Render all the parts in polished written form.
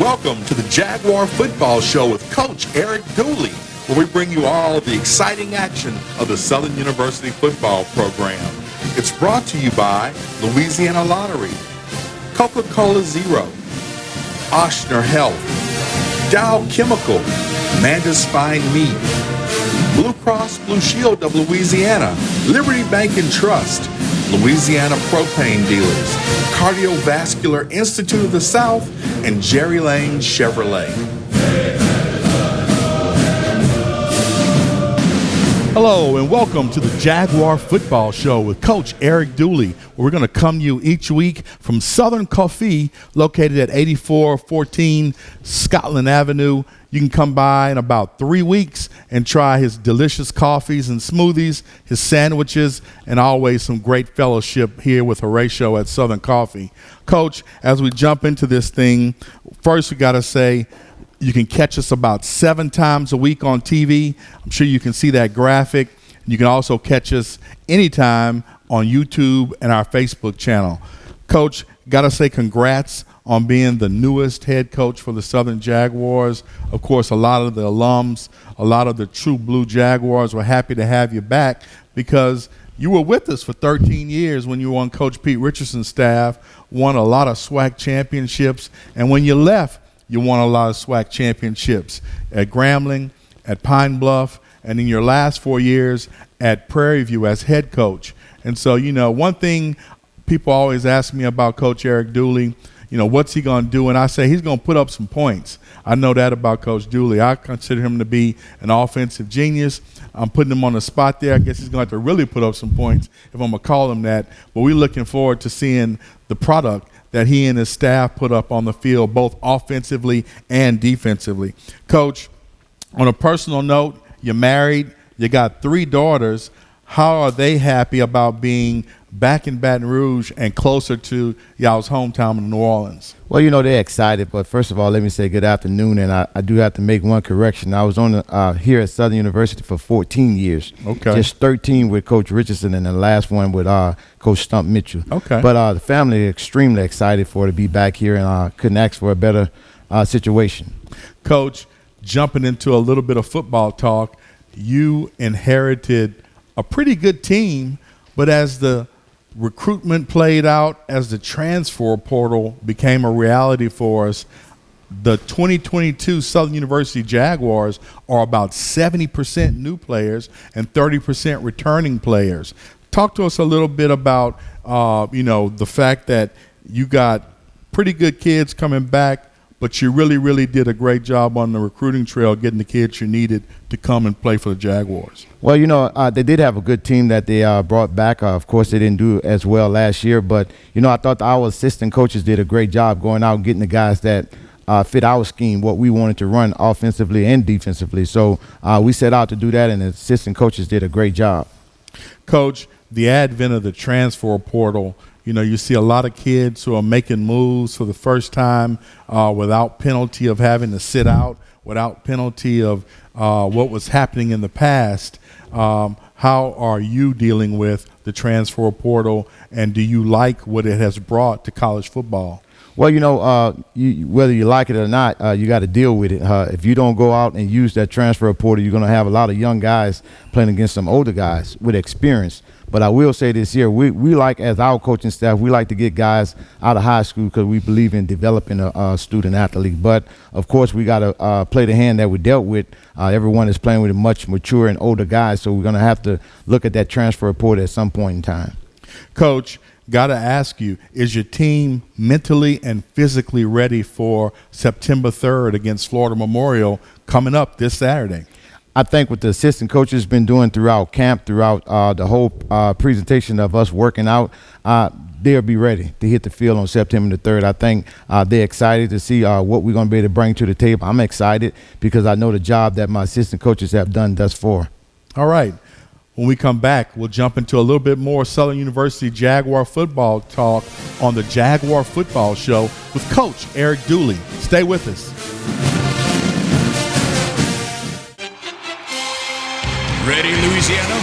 Welcome to the Jaguar Football Show with Coach Eric Dooley, where we bring you all the exciting action of the Southern University football program. It's brought to you by Louisiana Lottery, Coca-Cola Zero, Oshner Health, Dow Chemical, Amanda's Fine Meat, Blue Cross Blue Shield of Louisiana, Liberty Bank and Trust, Louisiana Propane Dealers, Cardiovascular Institute of the South, and Jerry Lane Chevrolet. Hello and welcome to the Jaguar Football Show with Coach Eric Dooley, where we're going to come to you each week from Southern Coffee, located at 8414 Scotland Avenue. You can come by in about 3 weeks and try his delicious coffees and smoothies, his sandwiches, and always some great fellowship here with Horatio at Southern Coffee. Coach, as we jump into this thing, first we got to say, you can catch us about 7 times a week on TV. I'm sure you can see that graphic. You can also catch us anytime on YouTube and our Facebook channel. Coach, got to say congrats on being the newest head coach for the Southern Jaguars. Of course, a lot of the alums, a lot of the true blue Jaguars were happy to have you back because you were with us for 13 years when you were on Coach Pete Richardson's staff, won a lot of SWAC championships, and when you left, you won a lot of SWAC championships at Grambling, at Pine Bluff, and in your last 4 years at Prairie View as head coach. And so, you know, one thing people always ask me about Coach Eric Dooley, you know, what's he going to do? And I say he's going to put up some points. I know that about Coach Dooley. I consider him to be an offensive genius. I'm putting him on the spot there. I guess he's going to have to really put up some points if I'm going to call him that. But we're looking forward to seeing the product that he and his staff put up on the field, both offensively and defensively. Coach, on a personal note, you're married. You got 3 daughters. How are they happy about being back in Baton Rouge and closer to y'all's hometown in New Orleans? Well, you know, they're excited, but first of all, let me say good afternoon, and I do have to make one correction. I was on here at Southern University for 14 years. Okay. Just 13 with Coach Richardson, and the last one with Coach Stump Mitchell. Okay. But the family is extremely excited to be back here, and couldn't ask for a better situation. Coach, jumping into a little bit of football talk, you inherited a pretty good team, but as the recruitment played out, as the transfer portal became a reality for us, the 2022 Southern University Jaguars are about 70% new players and 30% returning players. Talk to us a little bit about, the fact that you got pretty good kids coming back, but you really, really did a great job on the recruiting trail getting the kids you needed to come and play for the Jaguars. Well, they did have a good team that they brought back. Of course, they didn't do as well last year, but, I thought our assistant coaches did a great job going out and getting the guys that fit our scheme, what we wanted to run offensively and defensively. So we set out to do that, and the assistant coaches did a great job. Coach, the advent of the transfer portal, you see a lot of kids who are making moves for the first time without penalty of having to sit out, without penalty of what was happening in the past. How are you dealing with the transfer portal, and do you like what it has brought to college football? Well, whether you like it or not, you got to deal with it. If you don't go out and use that transfer portal, you're going to have a lot of young guys playing against some older guys with experience. But I will say this here, we like, as our coaching staff, we like to get guys out of high school because we believe in developing a student athlete. But, of course, we got to play the hand that we dealt with. Everyone is playing with a much mature and older guys, so we're going to have to look at that transfer portal at some point in time. Coach, got to ask you, is your team mentally and physically ready for September 3rd against Florida Memorial coming up this Saturday? I think what the assistant coaches been doing throughout camp, throughout the whole presentation of us working out, they'll be ready to hit the field on September the 3rd. I think they're excited to see what we're going to be able to bring to the table. I'm excited because I know the job that my assistant coaches have done thus far. All right. When we come back, we'll jump into a little bit more Southern University Jaguar football talk on the Jaguar Football Show with Coach Eric Dooley. Stay with us. Ready, Louisiana?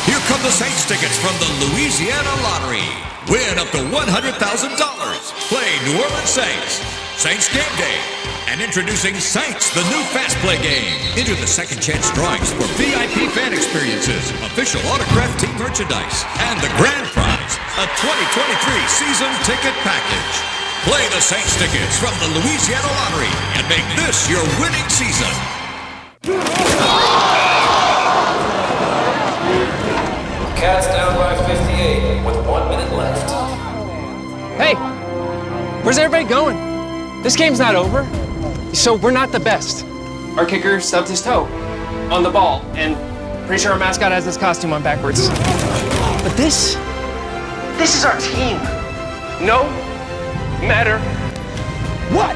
Here come the Saints tickets from the Louisiana Lottery. Win up to $100,000. Play New Orleans Saints. Saints Game Day. And introducing Saints, the new Fast Play game. Enter the second chance drawings for VIP fan experiences, official autographed team merchandise, and the grand prize, a 2023 season ticket package. Play the Saints tickets from the Louisiana Lottery and make this your winning season. Cats down by 58 with 1 minute left. Hey, where's everybody going? This game's not over. So we're not the best. Our kicker stubbed his toe on the ball, and pretty sure our mascot has his costume on backwards. But this is our team. No matter what.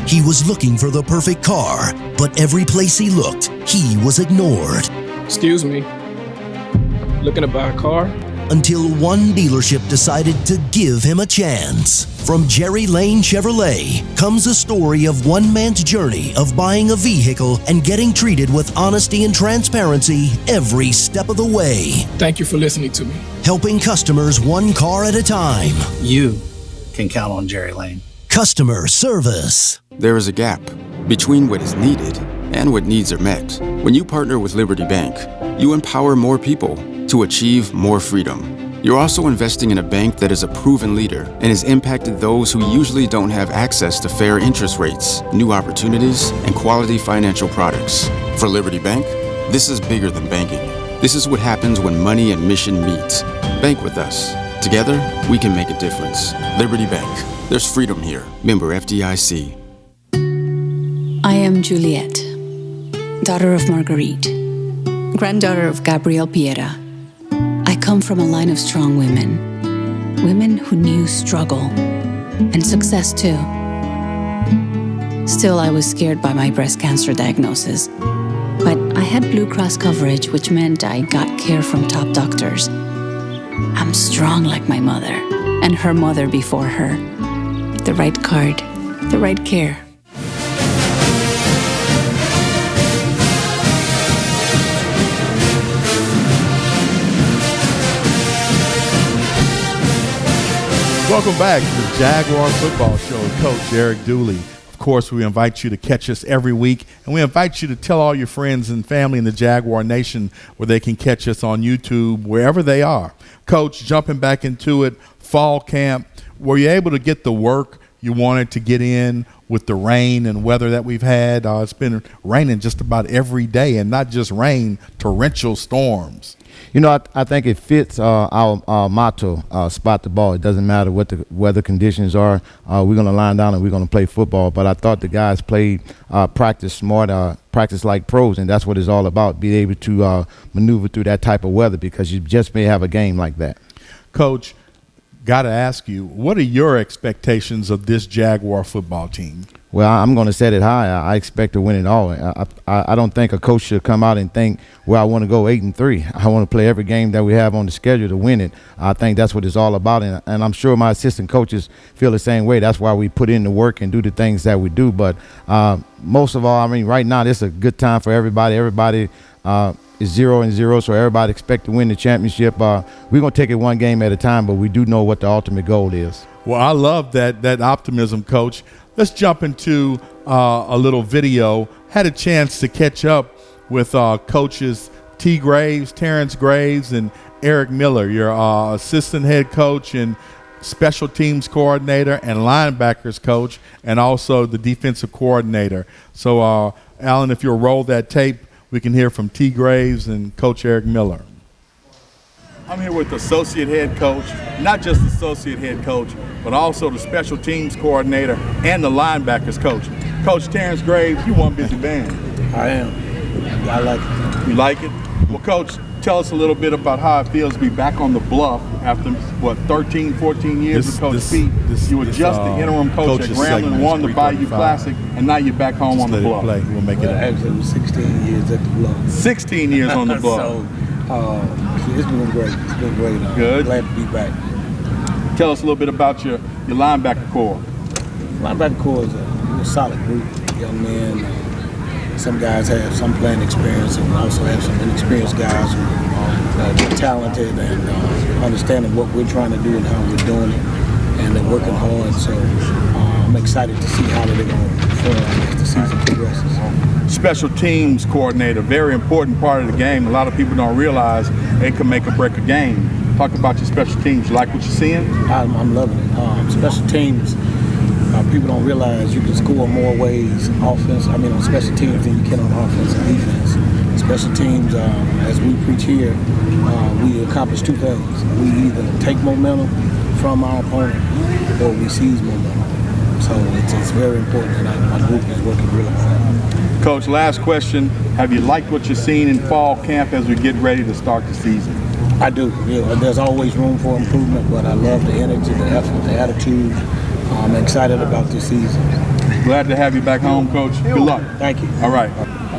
He was looking for the perfect car, but every place he looked, he was ignored. Excuse me. Looking to buy a car? Until one dealership decided to give him a chance. From Jerry Lane Chevrolet comes a story of one man's journey of buying a vehicle and getting treated with honesty and transparency every step of the way. Thank you for listening to me. Helping customers one car at a time. You can count on Jerry Lane. Customer service. There is a gap between what is needed and what needs are met. When you partner with Liberty Bank, you empower more people to achieve more freedom. You're also investing in a bank that is a proven leader and has impacted those who usually don't have access to fair interest rates, new opportunities, and quality financial products. For Liberty Bank, this is bigger than banking. This is what happens when money and mission meet. Bank with us. Together, we can make a difference. Liberty Bank. There's freedom here. Member FDIC. I am Juliet, daughter of Marguerite, granddaughter of Gabriel Piera. I come from a line of strong women who knew struggle and success too. Still, I was scared by my breast cancer diagnosis, but I had Blue Cross coverage, which meant I got care from top doctors. I'm strong like my mother and her mother before her. The right card, the right care. Welcome back to the Jaguar Football Show with Coach Eric Dooley. Of course, we invite you to catch us every week, and we invite you to tell all your friends and family in the Jaguar Nation where they can catch us on YouTube, wherever they are. Coach, jumping back into it, fall camp, were you able to get the work you wanted to get in with the rain and weather that we've had? It's been raining just about every day, and not just rain, torrential storms. You know, I think it fits our motto, spot the ball. It doesn't matter what the weather conditions are. We're going to line down and we're going to play football. But I thought the guys played practice smart, practice like pros, and that's what it's all about, be able to maneuver through that type of weather, because you just may have a game like that. Coach, got to ask you, what are your expectations of this Jaguar football team? Well, I'm going to set it high. I expect to win it all. I don't think a coach should come out and think, well, I want to go 8-3. I want to play every game that we have on the schedule to win it. I think that's what it's all about, and I'm sure my assistant coaches feel the same way. That's why we put in the work and do the things that we do. But most of all, I mean, right now, it's a good time for everybody. Everybody is 0-0, so everybody expect to win the championship. We're going to take it one game at a time, but we do know what the ultimate goal is. Well, I love that optimism, Coach. Let's jump into a little video. Had a chance to catch up with coaches Terrence Graves, and Eric Miller, your assistant head coach and special teams coordinator and linebackers coach, and also the defensive coordinator. So, Alan, if you'll roll that tape, we can hear from T. Graves and Coach Eric Miller. I'm here with the associate head coach, not just the associate head coach, but also the special teams coordinator and the linebackers coach. Coach Terrence Graves, you one busy man. I am. I like it. You like it? Well, Coach, tell us a little bit about how it feels to be back on the bluff after, 13, 14 years with Coach Pete. You were just the interim coach at Grambling, won the Bayou Classic, and now you're back home on the bluff. We'll make it. Actually, it was 16 years at the bluff. 16 years on the bluff. So, it's been great. It's been great. Good. Glad to be back. Tell us a little bit about your linebacker corps. Linebacker corps is a solid group, young men. Some guys have some playing experience, and we also have some inexperienced guys who are talented and understanding what we're trying to do and how we're doing it. and they're working hard. So I'm excited to see how they're going to perform as the season progresses. Special teams coordinator, very important part of the game. A lot of people don't realize it can make or break a game. Talk about your special teams. You like what you're seeing? I'm loving it. Special teams, people don't realize you can score more ways on special teams than you can on offense and defense. Special teams, as we preach here, we accomplish two things. We either take momentum from our opponent or we seize momentum. So it's very important that my group is working really hard. Coach, last question. Have you liked what you're seeing in fall camp as we get ready to start the season? I do. Yeah, there's always room for improvement, but I love the energy, the effort, the attitude. I'm excited about this season. Glad to have you back home, Coach. Good luck. Thank you. All right.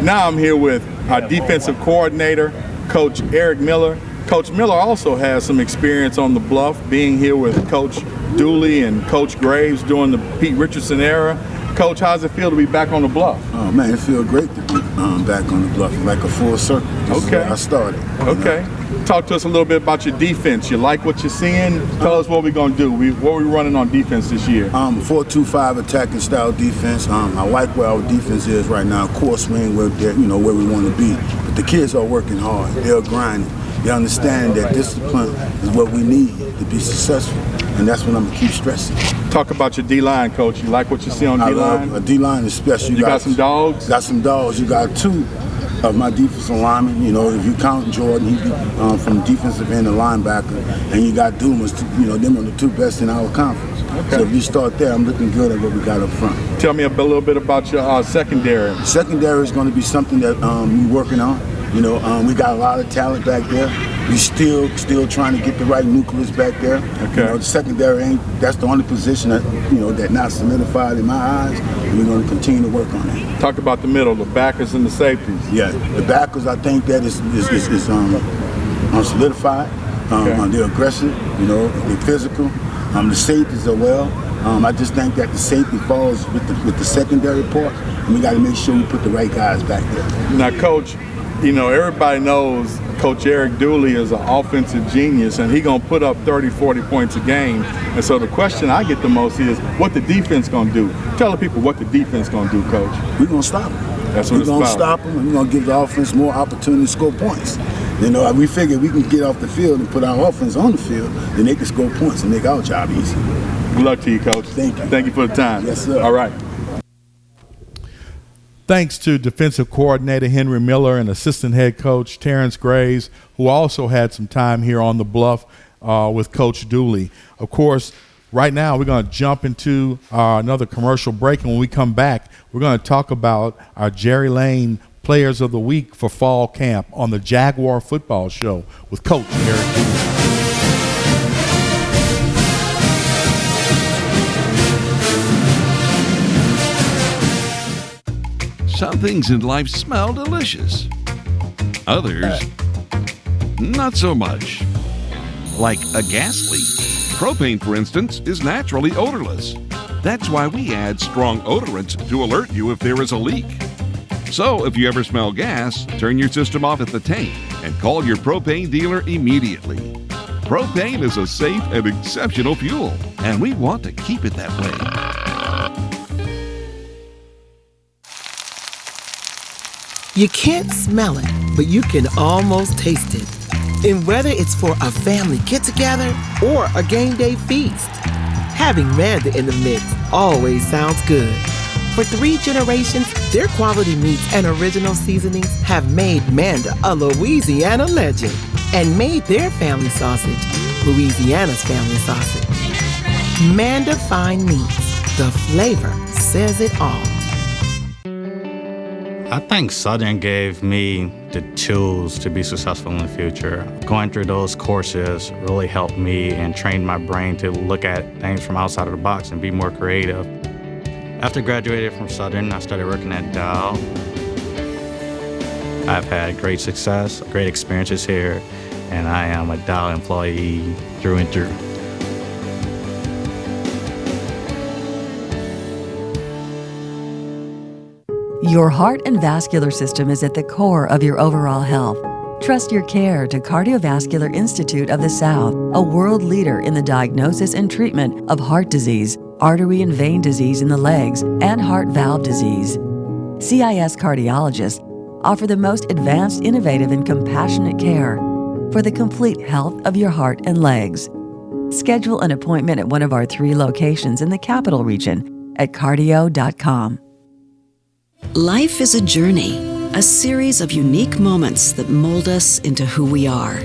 Now I'm here with our defensive coordinator, Coach Eric Miller. Coach Miller also has some experience on the Bluff, being here with Coach Dooley and Coach Graves during the Pete Richardson era. Coach, how does it feel to be back on the Bluff? Oh man, it feels great to be back on the Bluff, like a full circle. This is where I started. Okay. Talk to us a little bit about your defense. You like what you're seeing? Tell us what we're going to do. What are we running on defense this year? 4-2-5 attacking style defense. I like where our defense is right now. Core swing where we want to be. But the kids are working hard. They're grinding. They understand that discipline is what we need to be successful, and that's what I'm going to keep stressing. Talk about your D-line, Coach. You like what you see on D-line? A D-line is special. You got some dogs? Got some dogs. You got two of my defensive linemen. If you count Jordan, he be from defensive end and linebacker, and you got Dumas. Them are the two best in our conference. Okay. So if you start there, I'm looking good at what we got up front. Tell me a little bit about your secondary. Secondary is going to be something that we're working on. We got a lot of talent back there. We still trying to get the right nucleus back there. Okay. The secondary that's the only position that not solidified in my eyes. And we're going to continue to work on that. Talk about the middle, the backers and the safeties. Yeah, the backers, I think that is solidified. They're aggressive. They're physical. The safeties are well. I just think that the safety falls with the secondary part, and we got to make sure we put the right guys back there. Now, Coach, everybody knows Coach Eric Dooley is an offensive genius, and he's going to put up 30, 40 points a game. And so the question I get the most is, what the defense going to do? Tell the people what the defense going to do, Coach. We're going to stop them. That's what we're going to stop them, and we're going to give the offense more opportunity to score points. We figure we can get off the field and put our offense on the field, then they can score points and make our job easy. Good luck to you, Coach. Thank you. Thank you for the time. Yes, sir. All right. Thanks to defensive coordinator Henry Miller and assistant head coach Terrence Graves, who also had some time here on the Bluff with Coach Dooley. Of course, right now we're going to jump into another commercial break, and when we come back, we're going to talk about our Jerry Lane Players of the Week for fall camp on the Jaguar Football Show with Coach Eric Dooley. Some things in life smell delicious. Others, not so much. Like a gas leak. Propane, for instance, is naturally odorless. That's why we add strong odorants to alert you if there is a leak. So if you ever smell gas, turn your system off at the tank and call your propane dealer immediately. Propane is a safe and exceptional fuel, and we want to keep it that way. You can't smell it, but you can almost taste it. And whether it's for a family get-together or a game day feast, having Manda in the mix always sounds good. For 3 generations, their quality meats and original seasonings have made Manda a Louisiana legend and made their family sausage Louisiana's family sausage. Manda Fine Meats, the flavor says it all. I think Southern gave me the tools to be successful in the future. Going through those courses really helped me and trained my brain to look at things from outside of the box and be more creative. After graduating from Southern, I started working at Dow. I've had great success, great experiences here, and I am a Dow employee through and through. Your heart and vascular system is at the core of your overall health. Entrust your care to Cardiovascular Institute of the South, a world leader in the diagnosis and treatment of heart disease, artery and vein disease in the legs, and heart valve disease. CIS cardiologists offer the most advanced, innovative, and compassionate care for the complete health of your heart and legs. Schedule an appointment at one of our 3 locations in the capital region at cardio.com. Life is a journey, a series of unique moments that mold us into who we are.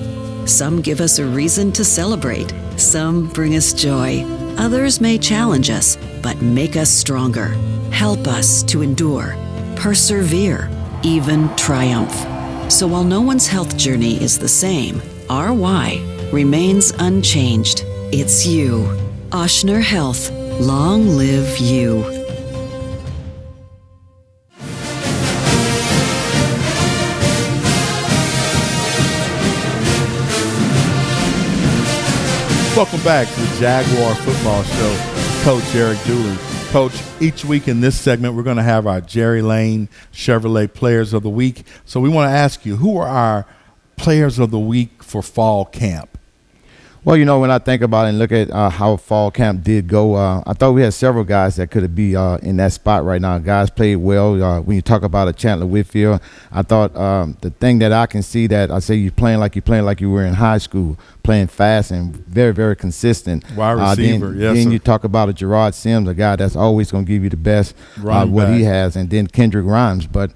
Some give us a reason to celebrate, some bring us joy, others may challenge us, but make us stronger, help us to endure, persevere, even triumph. So while no one's health journey is the same, our why remains unchanged. It's you. Ochsner Health. Long live you. Welcome back to the Jaguar Football Show. Coach Eric Dooley. Coach, each week in this segment, we're going to have our Jerry Lane Chevrolet Players of the Week. So we want to ask you, who are our Players of the Week for fall camp? Well, when I think about it and look at how fall camp did go, I thought we had several guys that could be in that spot right now. Guys played well. When you talk about a Chandler Whitfield, I thought the thing that I can see that I say you're playing like you were in high school, playing fast and very, very consistent. Wide receiver, then you talk about a Gerard Sims, a guy that's always going to give you the best what he has, and then Kendrick Grimes. But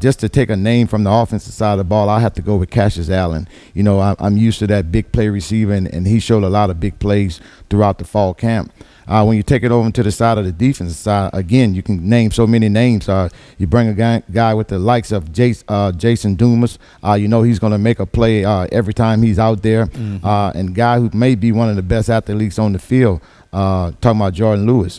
just to take a name from the offensive side of the ball, I have to go with Cassius Allen. I'm used to that big play receiver, and he showed a lot of big plays throughout the fall camp. When you take it over to the side of the defensive side, again, you can name so many names. You bring a guy with the likes of Jason Dumas. He's going to make a play every time he's out there. And guy who may be one of the best athletes on the field, talking about Jordan Lewis.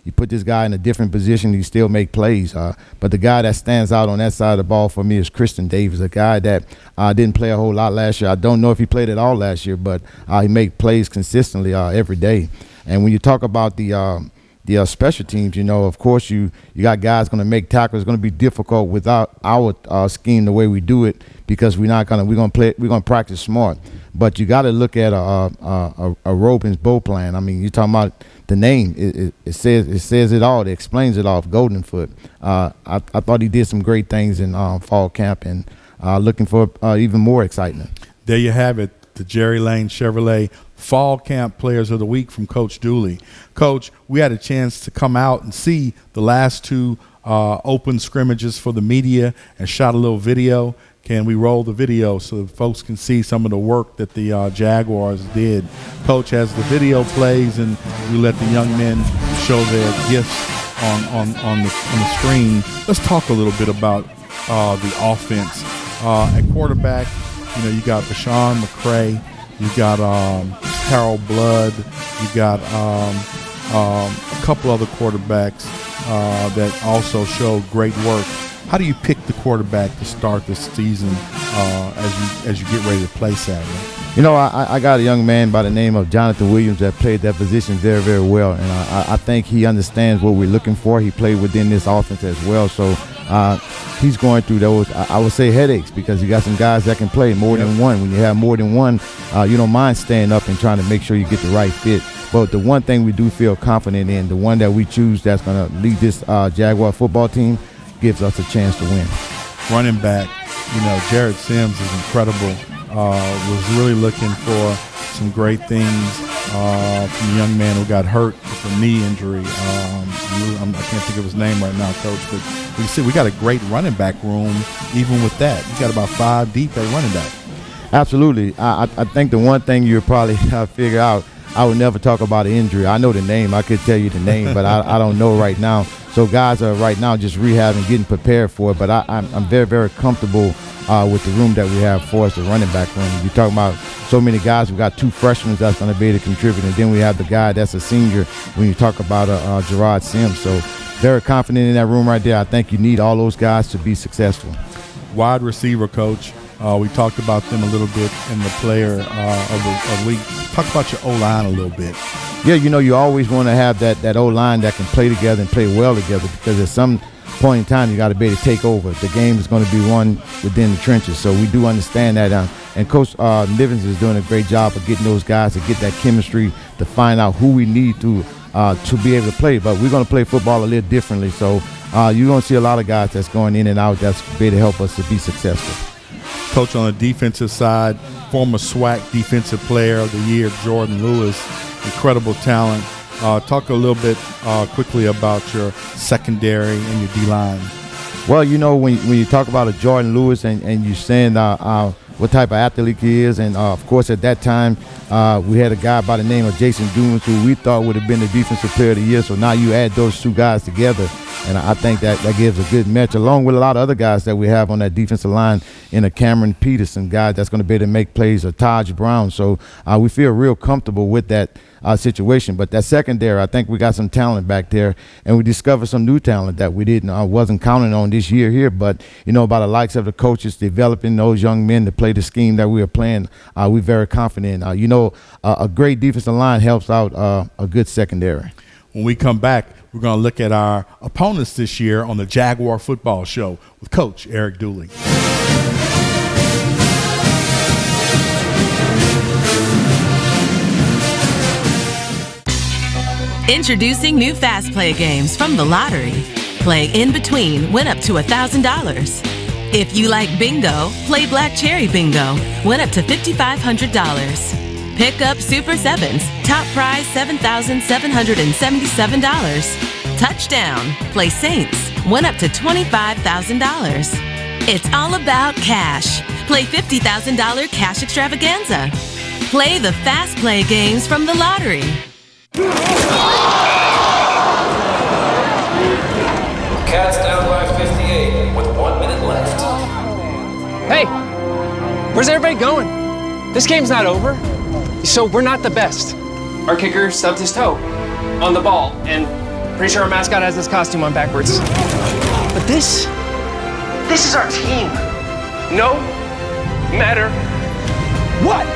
You put this guy in a different position, he still make plays. But the guy that stands out on that side of the ball for me is Christian Davis, a guy that didn't play a whole lot last year. I don't know if he played at all last year, but he made plays consistently every day. And when you talk about the special teams, of course you got guys going to make tackles. It's going to be difficult without our scheme the way we do it, because we're going to practice smart. But you got to look at a Robin's bow plan. I mean, you're talking about the name. It says it all. It explains it all. Goldenfoot. I thought he did some great things in fall camp, and looking for even more excitement. There you have it. The Jerry Lane Chevrolet Fall Camp Players of the Week from Coach Dooley. Coach, we had a chance to come out and see the last 2 open scrimmages for the media and shot a little video. Can we roll the video so that folks can see some of the work that the Jaguars did? Coach, as the video plays and we let the young men show their gifts on the screen, let's talk a little bit about the offense. At quarterback, you got Bashawn McCray, you got Harold Blood, you got a couple other quarterbacks that also showed great work. How do you pick the quarterback to start this season as you get ready to play Saturday? I got a young man by the name of Jonathan Williams that played that position very, very well, and I think he understands what we're looking for. He played within this offense as well, so he's going through those, I would say, headaches, because you got some guys that can play more than one. When you have more than one, you don't mind staying up and trying to make sure you get the right fit. But the one thing we do feel confident in, the one that we choose that's going to lead this Jaguar football team, gives us a chance to win. Running back, Jared Sims is incredible. Was really looking for some great things from a young man who got hurt with a knee injury. I can't think of his name right now, Coach, but we see we got a great running back room even with that. You got about 5 deep at running back. Absolutely. I think the one thing you'll probably figure out, I would never talk about an injury. I know the name. I could tell you the name, but I don't know right now. So guys are right now just rehabbing, getting prepared for it. But I'm very, very comfortable with the room that we have for us, the running back room. You're talking about so many guys. We've got 2 freshmen that's going to be able to contribute. And then we have the guy that's a senior when you talk about Gerard Sims. So very confident in that room right there. I think you need all those guys to be successful. Wide receiver, Coach. We talked about them a little bit in the player of the week. Talk about your O-line a little bit. Yeah, you always want to have that O-line that can play together and play well together, because there's some point in time, you got to be able to take over. The game is going to be won within the trenches. So we do understand that. And Coach Nivens is doing a great job of getting those guys to get that chemistry to find out who we need to be able to play. But we're going to play football a little differently. So you're going to see a lot of guys that's going in and out that's be to help us to be successful. Coach, on the defensive side, former SWAC Defensive Player of the Year, Jordan Lewis, incredible talent. Talk a little bit quickly about your secondary and your D-line. Well, you know, when you talk about a Jordan Lewis and you're saying what type of athlete he is, and of course at that time we had a guy by the name of Jason Dumas who we thought would have been the Defensive Player of the Year. So now you add those two guys together, and I think that gives a good match, along with a lot of other guys that we have on that defensive line, in a Cameron Peterson guy that's going to be able to make plays, or Taj Brown. So we feel real comfortable with that situation. But that secondary, I think we got some talent back there, and we discovered some new talent that we wasn't counting on this year here. But you know, by the likes of the coaches developing those young men to play the scheme that we are playing, we're very confident. A great defensive line helps out a good secondary. When we come back, we're going to look at our opponents this year on the Jaguar Football Show with Coach Eric Dooley. Introducing new Fast Play games from the lottery. Play In Between, win up to $1,000. If you like bingo, play Black Cherry Bingo, win up to $5,500. Pick up Super Sevens, top prize $7,777. Touchdown, play Saints, win up to $25,000. It's all about cash. Play $50,000 cash extravaganza. Play the Fast Play games from the lottery. Cats down by 58 with 1 minute left. Hey, where's everybody going? This game's not over. So we're not the best. Our kicker stubbed his toe on the ball, and pretty sure our mascot has his costume on backwards. But this is our team. No matter what.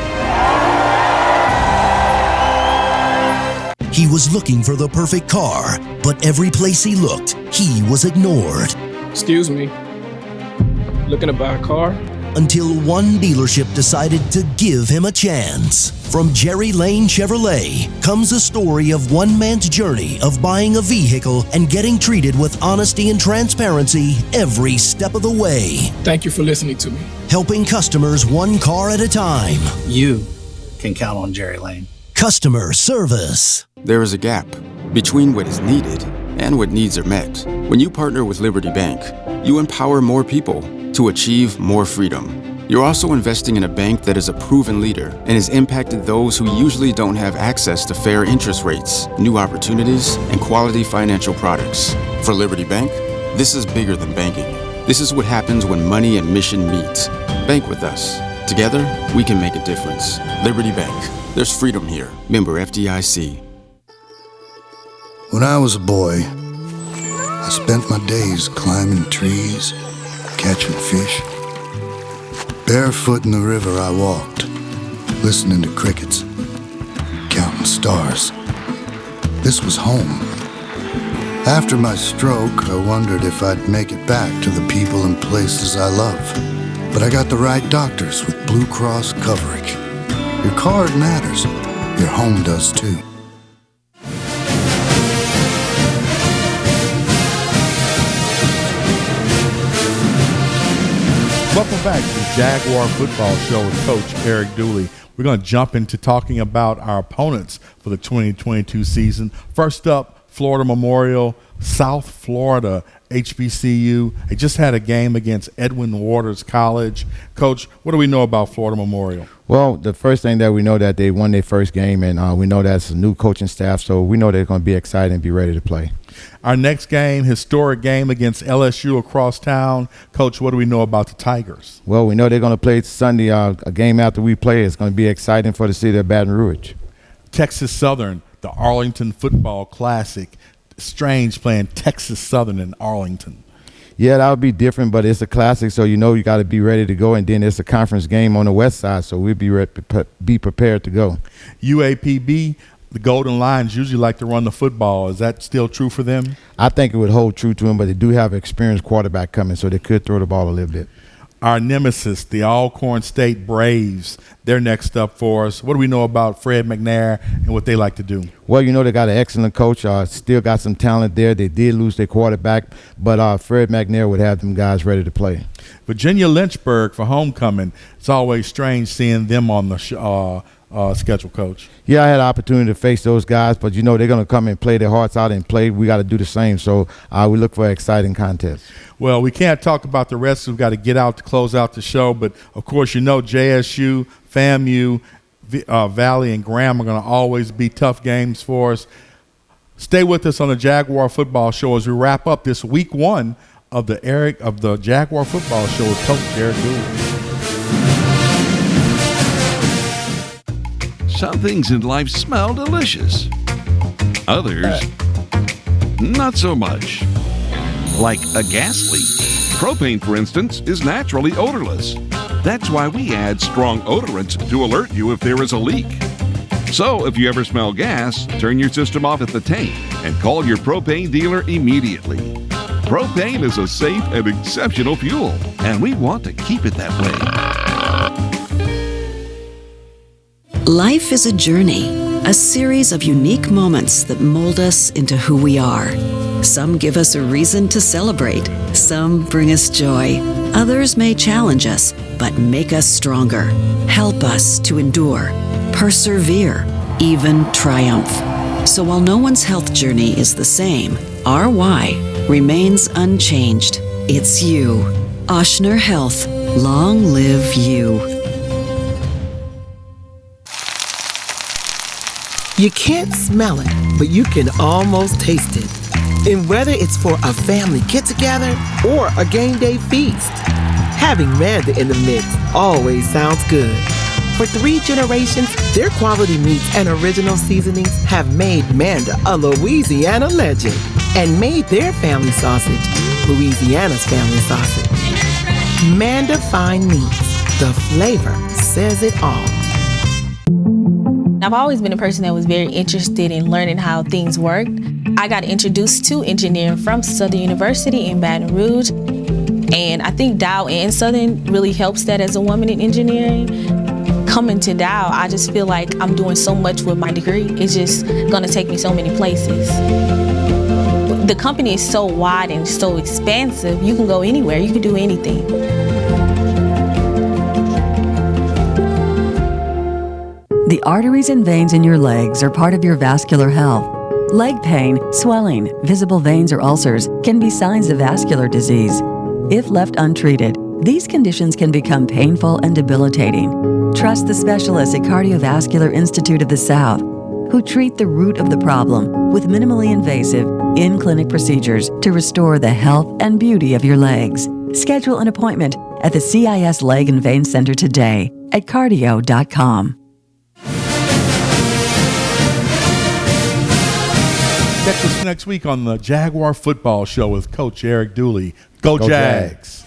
He was looking for the perfect car, but every place he looked, he was ignored. Excuse me. Looking to buy a car? Until one dealership decided to give him a chance. From Jerry Lane Chevrolet comes a story of one man's journey of buying a vehicle and getting treated with honesty and transparency every step of the way. Thank you for listening to me. Helping customers one car at a time. You can count on Jerry Lane. Customer service. There is a gap between what is needed and what needs are met. When you partner with Liberty Bank, you empower more people to achieve more freedom. You're also investing in a bank that is a proven leader and has impacted those who usually don't have access to fair interest rates, new opportunities, and quality financial products. For Liberty Bank, this is bigger than banking. This is what happens when money and mission meet. Bank with us. Together, we can make a difference. Liberty Bank. There's freedom here. Member FDIC. When I was a boy, I spent my days climbing trees, catching fish. Barefoot in the river I walked, listening to crickets, counting stars. This was home. After my stroke, I wondered if I'd make it back to the people and places I love. But I got the right doctors with Blue Cross coverage. Your card matters. Your home does too. Welcome back to the Jaguar Football Show with Coach Eric Dooley. We're going to jump into talking about our opponents for the 2022 season. First up, Florida Memorial, South Florida HBCU. They just had a game against Edwin Waters College. Coach, what do we know about Florida Memorial? Well, the first thing that we know that they won their first game, and we know that's a new coaching staff, so we know they're going to be excited and be ready to play. Our next game, historic game against LSU across town. Coach, what do we know about the Tigers? Well, we know they're going to play Sunday, a game after we play. It's going to be exciting for the city of Baton Rouge. Texas Southern, the Arlington Football Classic. Strange playing Texas Southern in Arlington. Yeah, that would be different, but it's a classic, so you know you got to be ready to go. And then it's a conference game on the west side, so we'll be prepared to go. UAPB, the Golden Lions usually like to run the football. Is that still true for them? I think it would hold true to them, but they do have an experienced quarterback coming, so they could throw the ball a little bit. Our nemesis, the Alcorn State Braves, they're next up for us. What do we know about Fred McNair and what they like to do? Well, they got an excellent coach. Still got some talent there. They did lose their quarterback, but Fred McNair would have them guys ready to play. Virginia Lynchburg for homecoming. It's always strange seeing them on the schedule, Coach. Yeah, I had an opportunity to face those guys, but they're going to come and play their hearts out and play. We got to do the same, so we look for an exciting contest. Well, we can't talk about the rest. We've got to get out to close out the show, but of course JSU, FAMU, Valley, and Graham are going to always be tough games for us. Stay with us on the Jaguar Football Show as we wrap up this week 1 of the Jaguar Football Show with Coach Eric Dooley. Some things in life smell delicious. Others, not so much. Like a gas leak. Propane, for instance, is naturally odorless. That's why we add strong odorants to alert you if there is a leak. So if you ever smell gas, turn your system off at the tank and call your propane dealer immediately. Propane is a safe and exceptional fuel, and we want to keep it that way. Life is a journey, a series of unique moments that mold us into who we are. Some give us a reason to celebrate, some bring us joy, others may challenge us, but make us stronger, help us to endure, persevere, even triumph. So while no one's health journey is the same, our why remains unchanged. It's you. Oshner Health. Long live you. You can't smell it, but you can almost taste it. And whether it's for a family get-together or a game day feast, having Manda in the mix always sounds good. For 3 generations, their quality meats and original seasonings have made Manda a Louisiana legend and made their family sausage Louisiana's family sausage. Manda Fine Meats. The flavor says it all. I've always been a person that was very interested in learning how things worked. I got introduced to engineering from Southern University in Baton Rouge, and I think Dow and Southern really helps that as a woman in engineering. Coming to Dow, I just feel like I'm doing so much with my degree. It's just gonna take me so many places. The company is so wide and so expansive, you can go anywhere, you can do anything. The arteries and veins in your legs are part of your vascular health. Leg pain, swelling, visible veins or ulcers can be signs of vascular disease. If left untreated, these conditions can become painful and debilitating. Trust the specialists at Cardiovascular Institute of the South, who treat the root of the problem with minimally invasive, in-clinic procedures to restore the health and beauty of your legs. Schedule an appointment at the CIS Leg and Vein Center today at cardio.com. Catch us next week on the Jaguar Football Show with Coach Eric Dooley. Go Jags.